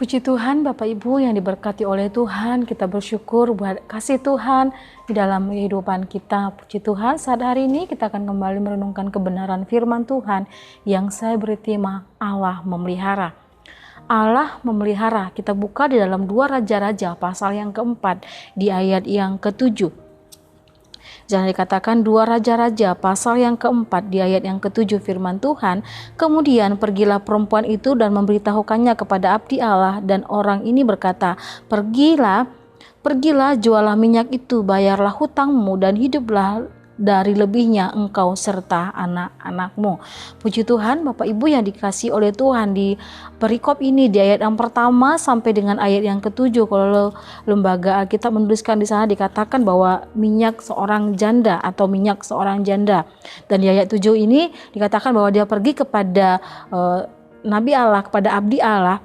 Puji Tuhan, Bapak Ibu yang diberkati oleh Tuhan, kita bersyukur buat kasih Tuhan di dalam kehidupan kita. Puji Tuhan, saat hari ini kita akan kembali merenungkan kebenaran firman Tuhan yang saya beri tema Allah memelihara. Allah memelihara, kita buka di dalam 2 Raja-Raja pasal yang keempat di ayat yang ke-7. Jangan dikatakan 2 Raja-Raja pasal yang keempat di ayat yang ke-7 firman Tuhan, kemudian pergilah perempuan itu dan memberitahukannya kepada abdi Allah, dan orang ini berkata, pergilah jualah minyak itu, bayarlah hutangmu dan hiduplah dari lebihnya engkau serta anak-anakmu. Puji Tuhan, Bapak Ibu yang dikasih oleh Tuhan, di perikop ini di ayat yang pertama sampai dengan ayat yang ke-7, kalau lembaga Alkitab menuliskan di sana dikatakan bahwa minyak seorang janda atau minyak seorang janda. Dan di ayat 7 ini dikatakan bahwa dia pergi kepada Nabi Allah, kepada abdi Allah,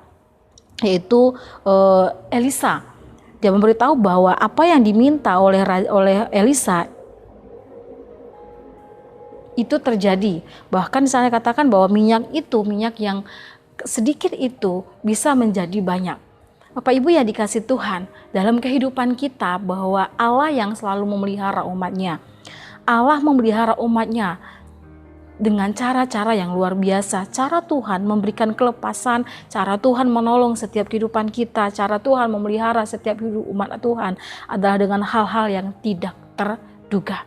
yaitu Elisa. Dia memberitahu bahwa apa yang diminta oleh Elisa itu terjadi. Bahkan di sana katakan bahwa minyak yang sedikit itu bisa menjadi banyak. Bapak Ibu yang dikasih Tuhan, dalam kehidupan kita bahwa Allah yang selalu memelihara umatnya. Allah memelihara umatnya dengan cara-cara yang luar biasa. Cara Tuhan memberikan kelepasan, cara Tuhan menolong setiap kehidupan kita, cara Tuhan memelihara setiap hidup umat Tuhan adalah dengan hal-hal yang tidak terduga.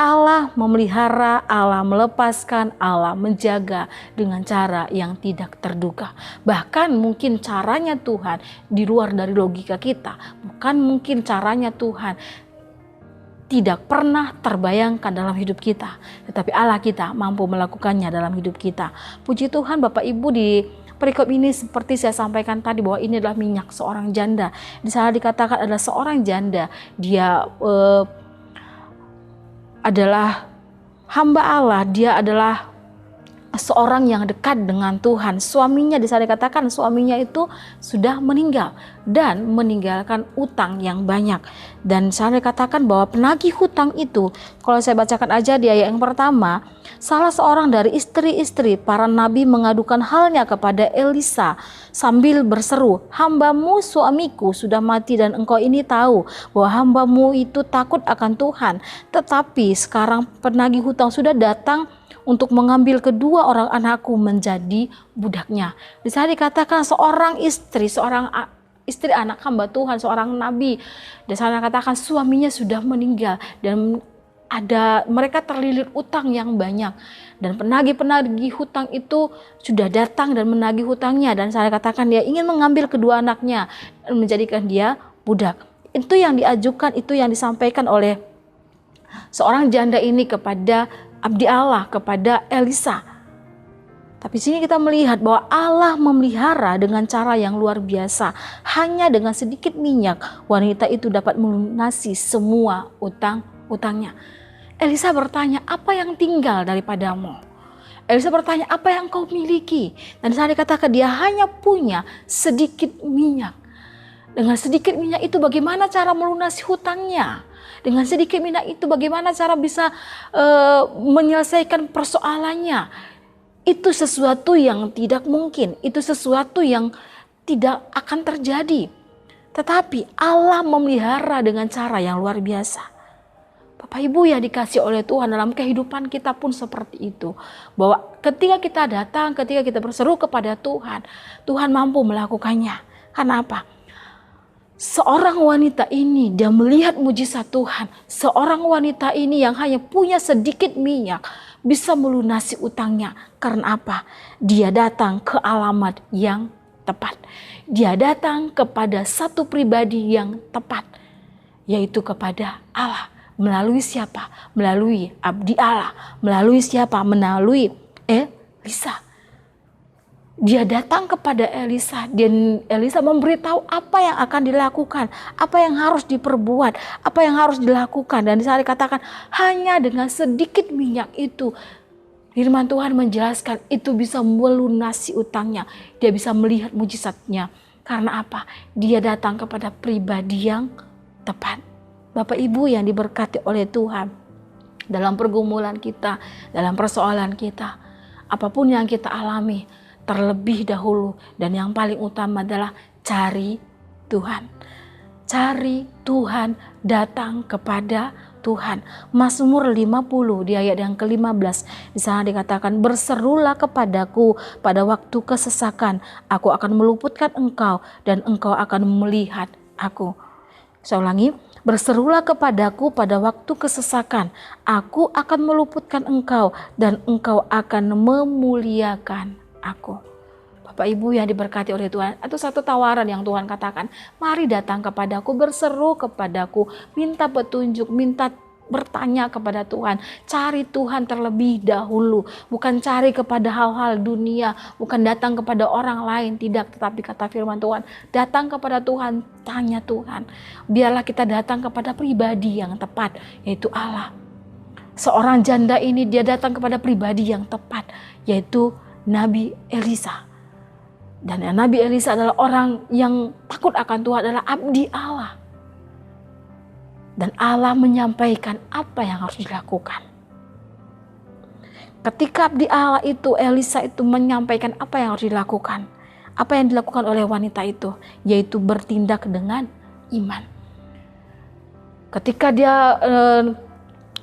Allah memelihara, Allah melepaskan, Allah menjaga dengan cara yang tidak terduga. Bahkan mungkin caranya Tuhan di luar dari logika kita. Bukan mungkin caranya Tuhan tidak pernah terbayangkan dalam hidup kita. Tetapi Allah kita mampu melakukannya dalam hidup kita. Puji Tuhan, Bapak Ibu, di perikop ini seperti saya sampaikan tadi bahwa ini adalah minyak seorang janda. Di sana dikatakan adalah seorang janda. Dia adalah hamba Allah, dia adalah seorang yang dekat dengan Tuhan. Suaminya, di sana dikatakan suaminya itu sudah meninggal dan meninggalkan utang yang banyak. Dan sana dikatakan bahwa penagih hutang itu, kalau saya bacakan aja di ayat yang pertama, salah seorang dari istri-istri para nabi mengadukan halnya kepada Elisa sambil berseru, hambamu suamiku sudah mati dan engkau ini tahu bahwa hambamu itu takut akan Tuhan. Tetapi sekarang penagih hutang sudah datang untuk mengambil kedua orang anakku menjadi budaknya. Di sana dikatakan seorang istri anak hamba Tuhan, seorang nabi. Di sana dikatakan suaminya sudah meninggal dan mereka terlilit utang yang banyak. Dan penagih hutang itu sudah datang dan menagih hutangnya, dan saya katakan dia ingin mengambil kedua anaknya dan menjadikan dia budak. Itu yang diajukan, itu yang disampaikan oleh seorang janda ini kepada abdi Allah, kepada Elisa. Tapi sini kita melihat bahwa Allah memelihara dengan cara yang luar biasa. Hanya dengan sedikit minyak wanita itu dapat melunasi semua utangnya. Elisa bertanya, apa yang tinggal daripadamu? Elisa bertanya, apa yang kau miliki? Dan saya dikatakan dia hanya punya sedikit minyak. Dengan sedikit minyak itu bagaimana cara melunasi hutangnya? Dengan sedikit minyak itu bagaimana cara bisa menyelesaikan persoalannya? Itu sesuatu yang tidak mungkin, itu sesuatu yang tidak akan terjadi. Tetapi Allah memelihara dengan cara yang luar biasa. Bapak Ibu yang dikasih oleh Tuhan, dalam kehidupan kita pun seperti itu. Bahwa ketika kita datang, ketika kita berseru kepada Tuhan, Tuhan mampu melakukannya. Karena apa? Seorang wanita ini, dia melihat mujizat Tuhan. Seorang wanita ini yang hanya punya sedikit minyak bisa melunasi utangnya. Karena apa? Dia datang ke alamat yang tepat. Dia datang kepada satu pribadi yang tepat, yaitu kepada Allah. Melalui siapa? Melalui abdi Allah. Melalui siapa? Melalui Elisa. Dia datang kepada Elisa dan Elisa memberitahu apa yang akan dilakukan, apa yang harus diperbuat, apa yang harus dilakukan. Dan di sana dikatakan hanya dengan sedikit minyak itu, firman Tuhan menjelaskan itu bisa melunasi utangnya. Dia bisa melihat mujizatnya. Karena apa? Dia datang kepada pribadi yang tepat. Bapak Ibu yang diberkati oleh Tuhan, dalam pergumulan kita, dalam persoalan kita, apapun yang kita alami, terlebih dahulu, dan yang paling utama adalah cari Tuhan. Cari Tuhan, datang kepada Tuhan. Mazmur 50 di ayat yang ke-15, di sana dikatakan, berserulah kepadaku pada waktu kesesakan, aku akan meluputkan engkau dan engkau akan melihat aku. Saya ulangi, berserulah kepadaku pada waktu kesesakan, aku akan meluputkan engkau dan engkau akan memuliakan aku. Bapak Ibu yang diberkati oleh Tuhan, itu satu tawaran yang Tuhan katakan, mari datang kepadaku, berseru kepadaku, minta petunjuk, minta bertanya kepada Tuhan, cari Tuhan terlebih dahulu, bukan cari kepada hal-hal dunia, bukan datang kepada orang lain, tidak, tetapi kata firman Tuhan, datang kepada Tuhan, tanya Tuhan. Biarlah kita datang kepada pribadi yang tepat, yaitu Allah. Seorang janda ini dia datang kepada pribadi yang tepat, yaitu Nabi Elisa. Dan Nabi Elisa adalah orang yang takut akan Tuhan, adalah abdi Allah. Dan Allah menyampaikan apa yang harus dilakukan. Ketika abdi Allah itu, Elisa itu menyampaikan apa yang harus dilakukan. Apa yang dilakukan oleh wanita itu, yaitu bertindak dengan iman. Ketika dia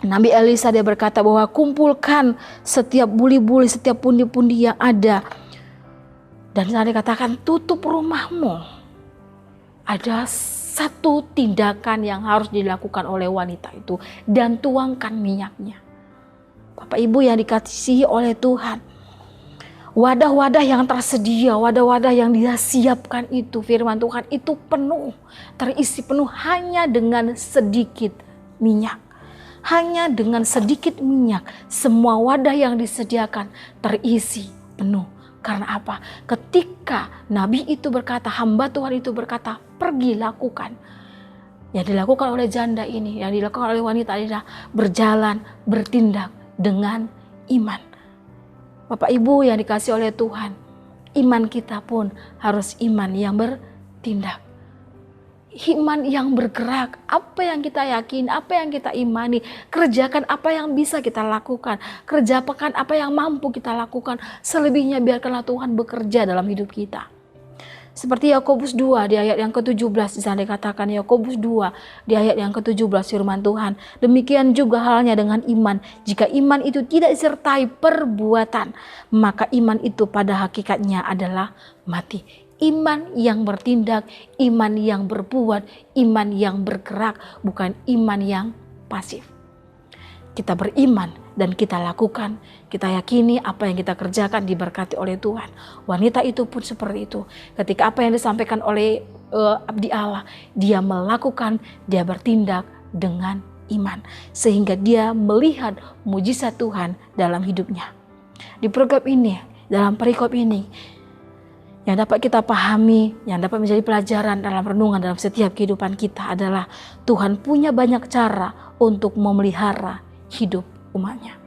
Nabi Elisa dia berkata bahwa kumpulkan setiap buli-buli, setiap pundi-pundi yang ada. Dan saya dikatakan tutup rumahmu. Ada satu tindakan yang harus dilakukan oleh wanita itu, dan tuangkan minyaknya. Bapak Ibu yang dikasihi oleh Tuhan, wadah-wadah yang tersedia, wadah-wadah yang dia siapkan itu, firman Tuhan itu penuh, terisi penuh hanya dengan sedikit minyak. Hanya dengan sedikit minyak, semua wadah yang disediakan terisi penuh. Karena apa? Ketika Nabi itu berkata, hamba Tuhan itu berkata, pergi lakukan. Yang dilakukan oleh janda ini, yang dilakukan oleh wanita adalah berjalan, bertindak dengan iman. Bapak Ibu yang dikasih oleh Tuhan, iman kita pun harus iman yang bertindak. Iman yang bergerak, apa yang kita yakini, apa yang kita imani, kerjakan apa yang bisa kita lakukan, kerjakan apa yang mampu kita lakukan, selebihnya biarkanlah Tuhan bekerja dalam hidup kita. Seperti Yakobus 2 di ayat yang ke-17, di sana dikatakan Yakobus 2 di ayat yang ke-17 firman Tuhan, demikian juga halnya dengan iman, jika iman itu tidak disertai perbuatan, maka iman itu pada hakikatnya adalah mati. Iman yang bertindak, iman yang berbuat, iman yang bergerak, bukan iman yang pasif. Kita beriman dan kita lakukan, kita yakini apa yang kita kerjakan diberkati oleh Tuhan. Wanita itu pun seperti itu. Ketika apa yang disampaikan oleh abdi Allah, dia melakukan, dia bertindak dengan iman. Sehingga dia melihat mujizat Tuhan dalam hidupnya. Di program ini, dalam perikop ini, yang dapat kita pahami, yang dapat menjadi pelajaran dalam renungan dalam setiap kehidupan kita adalah Tuhan punya banyak cara untuk memelihara hidup umatnya.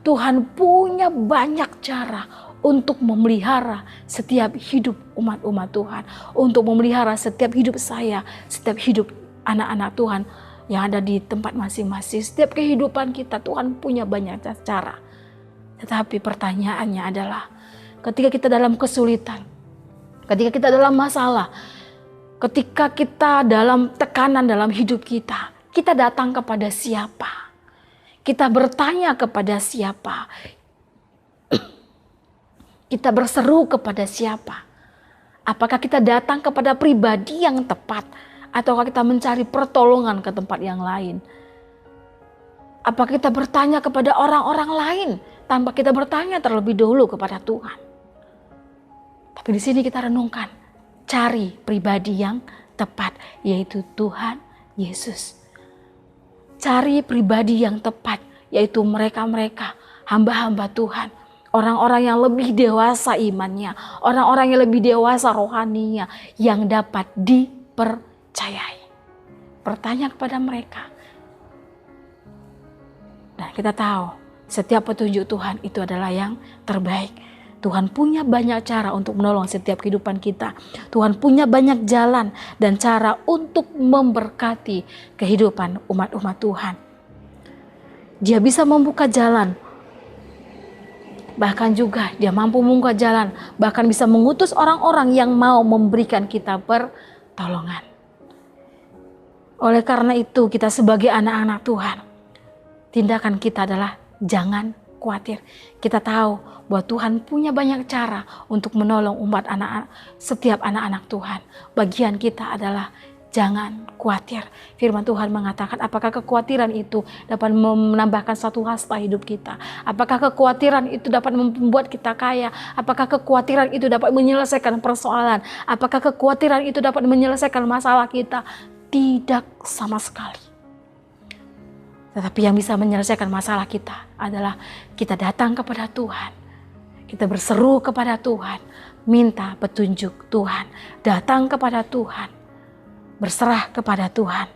Tuhan punya banyak cara untuk memelihara setiap hidup umat-umat Tuhan. Untuk memelihara setiap hidup saya, setiap hidup anak-anak Tuhan yang ada di tempat masing-masing. Setiap kehidupan kita Tuhan punya banyak cara. Tetapi pertanyaannya adalah ketika kita dalam kesulitan, ketika kita dalam masalah, ketika kita dalam tekanan dalam hidup kita datang kepada siapa? Kita bertanya kepada siapa? Kita berseru kepada siapa? Apakah kita datang kepada pribadi yang tepat? Ataukah kita mencari pertolongan ke tempat yang lain? Apakah kita bertanya kepada orang-orang lain tanpa kita bertanya terlebih dahulu kepada Tuhan? Tapi di sini kita renungkan, cari pribadi yang tepat, yaitu Tuhan Yesus. Cari pribadi yang tepat, yaitu mereka-mereka, hamba-hamba Tuhan. Orang-orang yang lebih dewasa imannya, orang-orang yang lebih dewasa rohaninya, yang dapat dipercayai. Bertanya kepada mereka. Dan kita tahu, setiap petunjuk Tuhan itu adalah yang terbaik. Tuhan punya banyak cara untuk menolong setiap kehidupan kita. Tuhan punya banyak jalan dan cara untuk memberkati kehidupan umat-umat Tuhan. Dia bisa membuka jalan Bahkan juga dia mampu membuka jalan, bahkan bisa mengutus orang-orang yang mau memberikan kita pertolongan. Oleh karena itu kita sebagai anak-anak Tuhan, tindakan kita adalah jangan khawatir. Kita tahu bahwa Tuhan punya banyak cara untuk menolong umat setiap anak-anak Tuhan. Bagian kita adalah jangan khawatir. Firman Tuhan mengatakan, apakah kekhawatiran itu dapat menambahkan satu hasta hidup kita? Apakah kekhawatiran itu dapat membuat kita kaya? Apakah kekhawatiran itu dapat menyelesaikan persoalan? Apakah kekhawatiran itu dapat menyelesaikan masalah kita? Tidak sama sekali. Tetapi yang bisa menyelesaikan masalah kita adalah kita datang kepada Tuhan. Kita berseru kepada Tuhan, minta petunjuk Tuhan, datang kepada Tuhan, berserah kepada Tuhan.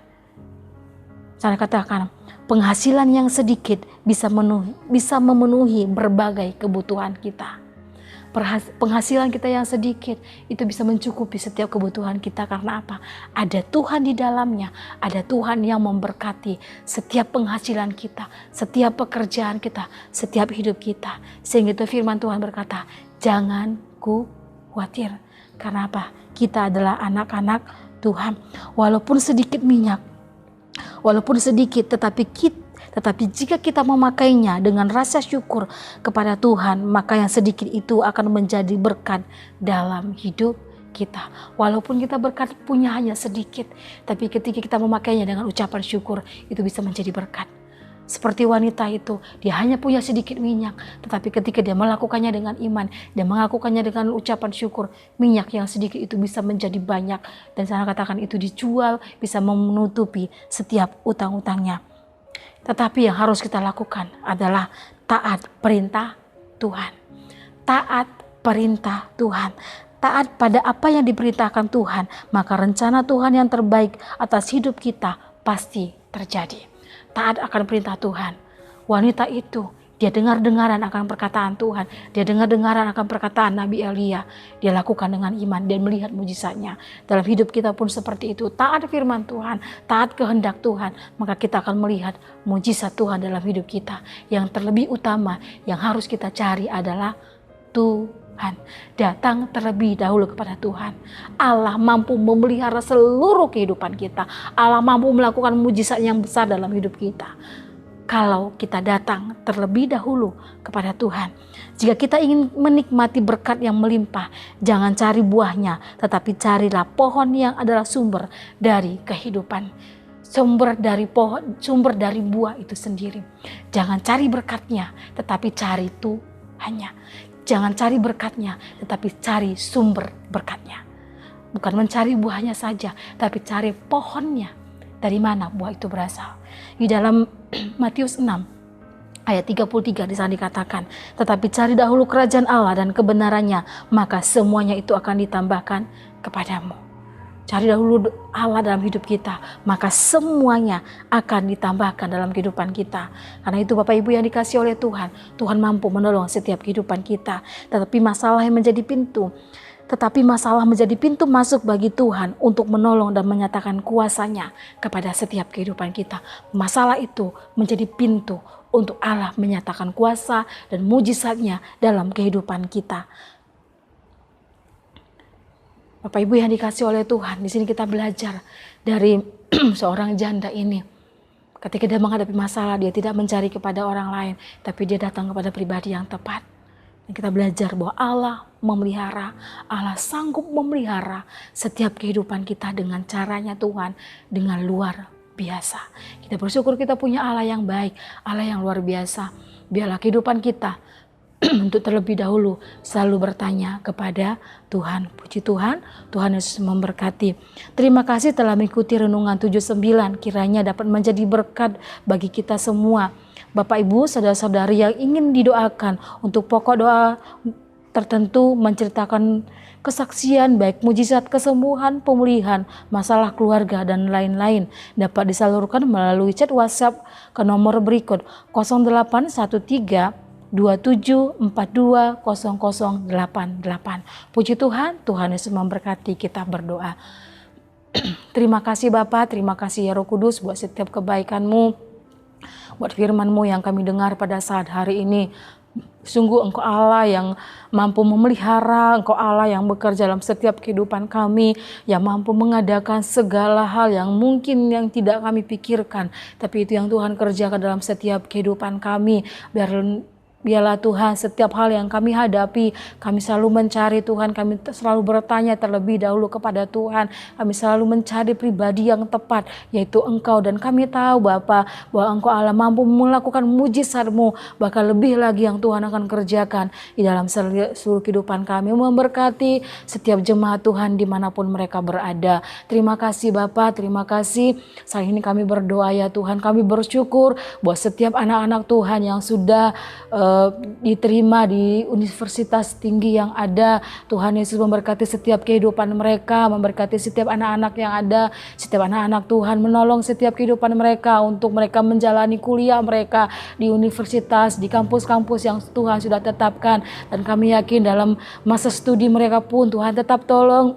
Saya katakan, penghasilan yang sedikit bisa memenuhi berbagai kebutuhan kita. Penghasilan kita yang sedikit itu bisa mencukupi setiap kebutuhan kita. Karena apa? Ada Tuhan di dalamnya. Ada Tuhan yang memberkati setiap penghasilan kita, setiap pekerjaan kita, setiap hidup kita. Sehingga itu firman Tuhan berkata, jangan khawatir. Karena apa? Kita adalah anak-anak Tuhan. Walaupun sedikit minyak, walaupun sedikit, tetapi jika kita memakainya dengan rasa syukur kepada Tuhan, maka yang sedikit itu akan menjadi berkat dalam hidup kita. Walaupun kita berkat punya hanya sedikit, tapi ketika kita memakainya dengan ucapan syukur, itu bisa menjadi berkat. Seperti wanita itu, dia hanya punya sedikit minyak, tetapi ketika dia melakukannya dengan iman, dia melakukannya dengan ucapan syukur, minyak yang sedikit itu bisa menjadi banyak. Dan saya katakan itu dijual, bisa menutupi setiap utang-utangnya. Tetapi yang harus kita lakukan adalah taat perintah Tuhan. Taat perintah Tuhan. Taat pada apa yang diperintahkan Tuhan. Maka rencana Tuhan yang terbaik atas hidup kita pasti terjadi. Taat akan perintah Tuhan. Wanita itu, dia dengar-dengaran akan perkataan Tuhan. Dia dengar-dengaran akan perkataan Nabi Elia. Dia lakukan dengan iman dan melihat mujizatnya. Dalam hidup kita pun seperti itu. Taat firman Tuhan, taat kehendak Tuhan. Maka kita akan melihat mujizat Tuhan dalam hidup kita. Yang terlebih utama yang harus kita cari adalah Tuhan. Datang terlebih dahulu kepada Tuhan. Allah mampu memelihara seluruh kehidupan kita. Allah mampu melakukan mujizat yang besar dalam hidup kita. Kalau kita datang terlebih dahulu kepada Tuhan. Jika kita ingin menikmati berkat yang melimpah, jangan cari buahnya, tetapi carilah pohon yang adalah sumber dari kehidupan. Sumber dari buah itu sendiri. Jangan cari berkatnya, tetapi cari Tuhannya. Jangan cari berkatnya, tetapi cari sumber berkatnya. Bukan mencari buahnya saja, tapi cari pohonnya. Dari mana buah itu berasal? Di dalam Matius 6 ayat 33 di sana dikatakan, tetapi cari dahulu kerajaan Allah dan kebenarannya, maka semuanya itu akan ditambahkan kepadamu. Cari dahulu Allah dalam hidup kita, maka semuanya akan ditambahkan dalam kehidupan kita. Karena itu Bapak Ibu yang dikasihi oleh Tuhan, Tuhan mampu menolong setiap kehidupan kita. Tetapi masalah menjadi pintu masuk bagi Tuhan untuk menolong dan menyatakan kuasa-Nya kepada setiap kehidupan kita. Masalah itu menjadi pintu untuk Allah menyatakan kuasa dan mujizat-Nya dalam kehidupan kita. Bapak Ibu yang dikasihi oleh Tuhan, di sini kita belajar dari seorang janda ini. Ketika dia menghadapi masalah, dia tidak mencari kepada orang lain, tapi dia datang kepada pribadi yang tepat. Dan kita belajar bahwa Allah memelihara, Allah sanggup memelihara setiap kehidupan kita dengan caranya Tuhan, dengan luar biasa. Kita bersyukur kita punya Allah yang baik, Allah yang luar biasa. Biarlah kehidupan kita untuk terlebih dahulu selalu bertanya kepada Tuhan. Puji Tuhan, Tuhan Yesus memberkati. Terima kasih telah mengikuti renungan 79, kiranya dapat menjadi berkat bagi kita semua. Bapak Ibu, saudara-saudari yang ingin didoakan untuk pokok doa tertentu, menceritakan kesaksian baik mujizat, kesembuhan, pemulihan, masalah keluarga dan lain-lain, dapat disalurkan melalui chat WhatsApp ke nomor berikut 0813 27420088. Puji Tuhan, Tuhan Yesus memberkati. Kita berdoa. Terima kasih Bapa, terima kasih ya Roh Kudus buat setiap kebaikan-Mu, buat firman-Mu yang kami dengar pada saat hari ini. Sungguh Engkau Allah yang mampu memelihara, Engkau Allah yang bekerja dalam setiap kehidupan kami, yang mampu mengadakan segala hal yang mungkin yang tidak kami pikirkan, tapi itu yang Tuhan kerjakan dalam setiap kehidupan kami. Biarlah Tuhan setiap hal yang kami hadapi, kami selalu mencari Tuhan, kami selalu bertanya terlebih dahulu kepada Tuhan, kami selalu mencari pribadi yang tepat, yaitu Engkau. Dan kami tahu Bapa bahwa Engkau Allah mampu melakukan mujizat-Mu, bahkan lebih lagi yang Tuhan akan kerjakan di dalam seluruh kehidupan kami. Memberkati setiap jemaat Tuhan dimanapun mereka berada. Terima kasih Bapa, terima kasih. Saat ini kami berdoa ya Tuhan, kami bersyukur bahwa setiap anak-anak Tuhan yang sudah diterima di universitas tinggi yang ada, Tuhan Yesus memberkati setiap kehidupan mereka, memberkati setiap anak-anak yang ada, setiap anak-anak Tuhan, menolong setiap kehidupan mereka untuk mereka menjalani kuliah mereka di universitas, di kampus-kampus yang Tuhan sudah tetapkan. Dan kami yakin dalam masa studi mereka pun Tuhan tetap tolong,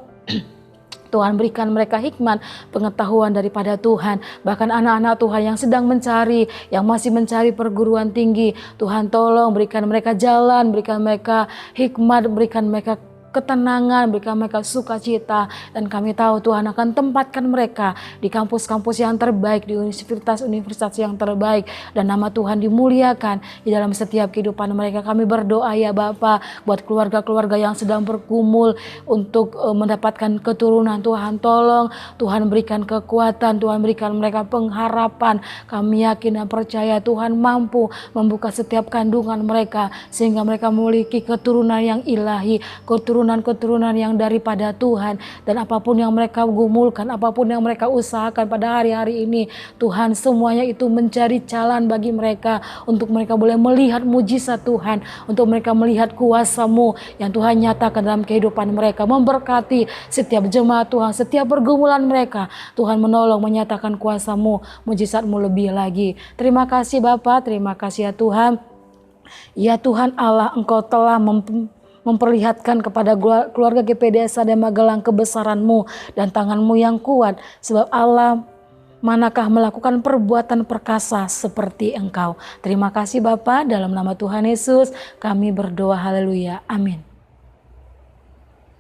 Tuhan berikan mereka hikmat, pengetahuan daripada Tuhan. Bahkan anak-anak Tuhan yang sedang mencari, yang masih mencari perguruan tinggi, Tuhan tolong berikan mereka jalan, berikan mereka hikmat, berikan mereka ketenangan, berikan mereka sukacita. Dan kami tahu Tuhan akan tempatkan mereka di kampus-kampus yang terbaik, di universitas-universitas yang terbaik, dan nama Tuhan dimuliakan di dalam setiap kehidupan mereka. Kami berdoa ya Bapa buat keluarga-keluarga yang sedang bergumul untuk mendapatkan keturunan. Tuhan tolong, Tuhan berikan kekuatan, Tuhan berikan mereka pengharapan. Kami yakin dan percaya Tuhan mampu membuka setiap kandungan mereka sehingga mereka memiliki keturunan yang ilahi, keturunan yang daripada Tuhan. Dan apapun yang mereka gumulkan, apapun yang mereka usahakan pada hari-hari ini, Tuhan semuanya itu menjadi jalan bagi mereka, untuk mereka boleh melihat mujizat Tuhan, untuk mereka melihat kuasa-Mu yang Tuhan nyatakan dalam kehidupan mereka. Memberkati setiap jemaat Tuhan, setiap pergumulan mereka, Tuhan menolong, menyatakan kuasa-Mu, mujizat-Mu lebih lagi. Terima kasih Bapa, terima kasih ya Tuhan. Ya Tuhan Allah, Engkau telah memperlihatkan kepada keluarga GPDS Sada Magelang kebesaran-Mu dan tangan-Mu yang kuat. Sebab Allah manakah melakukan perbuatan perkasa seperti Engkau. Terima kasih Bapa, dalam nama Tuhan Yesus kami berdoa, haleluya, amin.